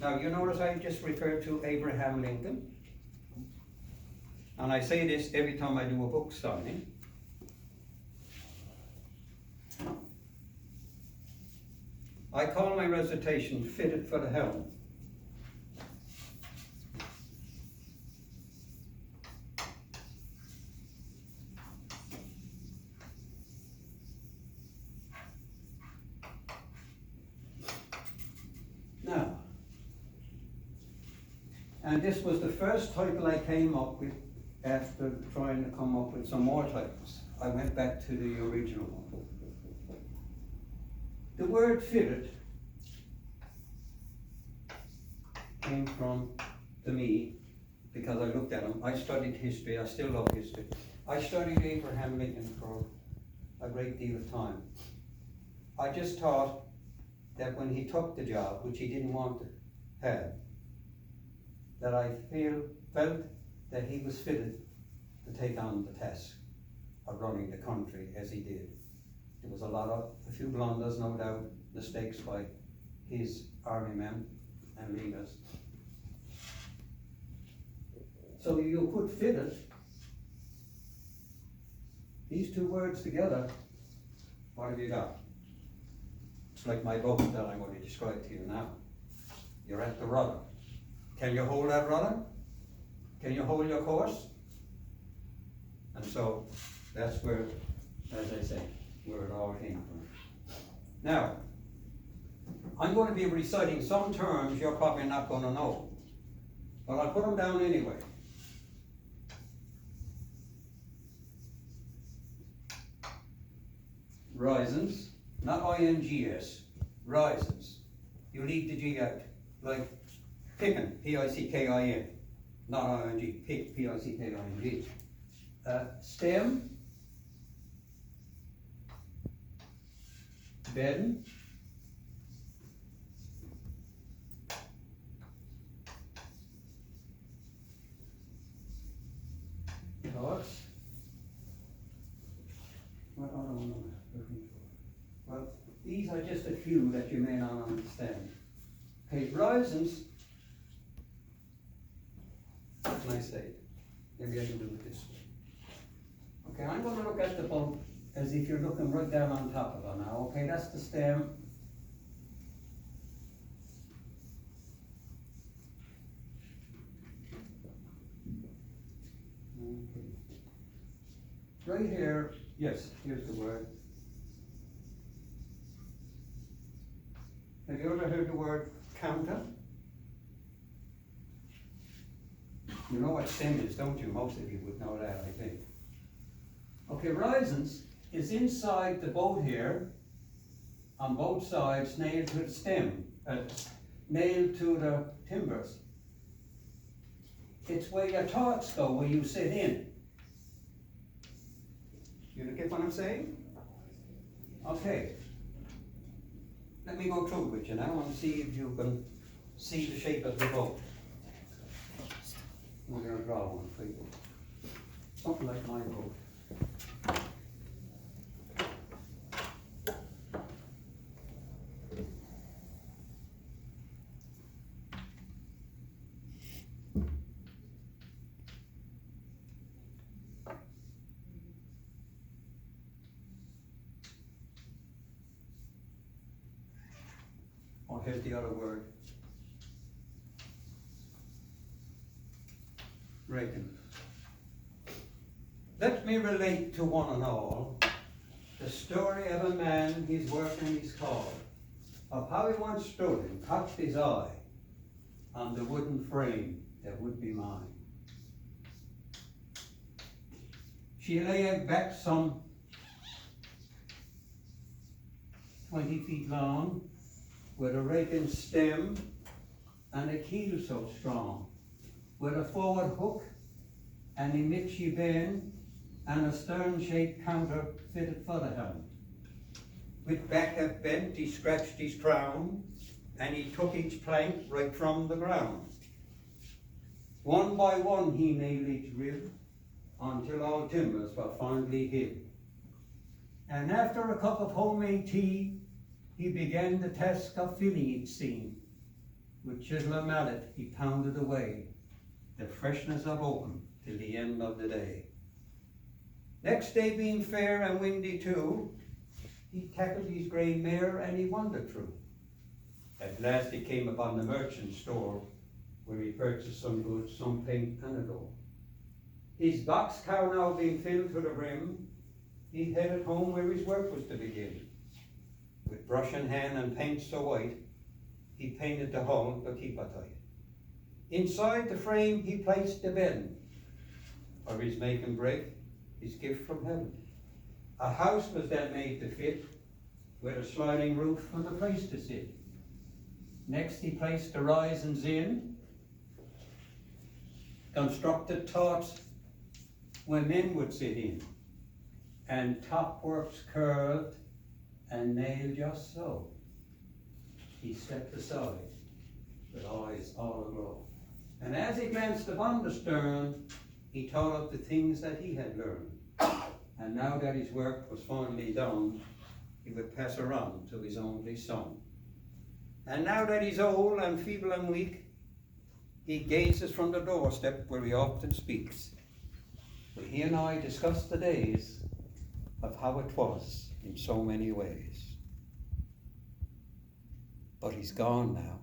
Now, you notice I just referred to Abraham Lincoln. And I say this every time I do a book signing. I call my recitation Fitted for the Helm. Now, and this was the first title I came up with after trying to come up with some more titles. I went back to the original one. The word fitted came from, to me, because I looked at him. I studied history, I still love history. I studied Abraham Lincoln for a great deal of time. I just thought that when he took the job, which he didn't want to have, that I felt that he was fitted to take on the task of running the country as he did. There was a few blunders, no doubt, mistakes by his army men and leaders. So you put fitted, these two words together, what have you got? It's like my boat that I'm going to describe to you now. You're at the rudder. Can you hold that rudder? Can you hold your course? And so that's where, as I say, where it all came from. Now, I'm going to be reciting some terms you're probably not going to know, but I'll put them down anyway. Risings, not I-N-G-S, risings. You leave the G out, like picking, P-I-C-K-I-N, not I-N-G, pick, P-I-C-K-I-N-G. Stem, bedding, thoughts. What other one am I looking for? Well, these are just a few that you may not understand. Okay, risings. What can I say? Maybe I can do it this way. Okay, I'm going to look at the boat as if you're looking right down on top of her now. Okay, that's the stem. Okay. Right here, yes, here's the word. Have you ever heard the word counter? You know what stem is, don't you? Most of you would know that, I think. Okay, risings is inside the boat here, on both sides, nailed to the stem, nailed to the timbers. It's where your thoughts go, where you sit in. You get what I'm saying? Okay. Let me go through with you now and see if you can see the shape of the boat. We're going to draw one for you. Something like my boat. Oh, here's the other word. Reckon. Let me relate to one and all the story of a man, his work and his call, of how he once stood and cocked his eye on the wooden frame that would be mine. She lay back some 20 feet long, with a raking stem and a keel so strong, with a forward hook and a mitchy bend and a stern-shaped counter fitted for the helm. With back half bent, he scratched his crown, and he took each plank right from the ground. One by one he nailed each rib, until all timbers were finally hid. And after a cup of homemade tea, he began the task of filling each seam. With chisel and mallet he pounded away the freshness of oakum till the end of the day. Next day being fair and windy too, he tackled his grey mare and he wandered through. At last he came upon the merchant's store, where he purchased some goods, some paint and a door. His box cow now being filled to the brim, he headed home where his work was to begin. With brush in hand and paint so white, he painted the hull to keep it tight. Inside the frame he placed the bed, for his make and break, his gift from heaven. A house was then made to fit, with a sliding roof and a place to sit. Next he placed the risings in, constructed thoughts where men would sit in, and top works curved and nailed just so. He stepped aside with eyes all aglow. And as he glanced upon the stern, he thought of the things that he had learned. And now that his work was finally done, he would pass her on to his only son. And now that he's old and feeble and weak, he gazes from the doorstep where he often speaks. But he and I discussed the days of how it was in so many ways. But he's gone now,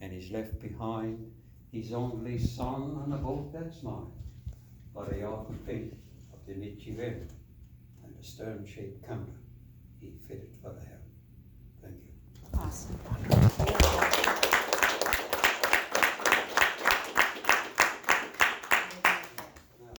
and he's left behind his only son and a boat that's mine. But I often think of the Nietzsche wind and the stern-shaped camera he fitted for the helm. Thank you. Awesome.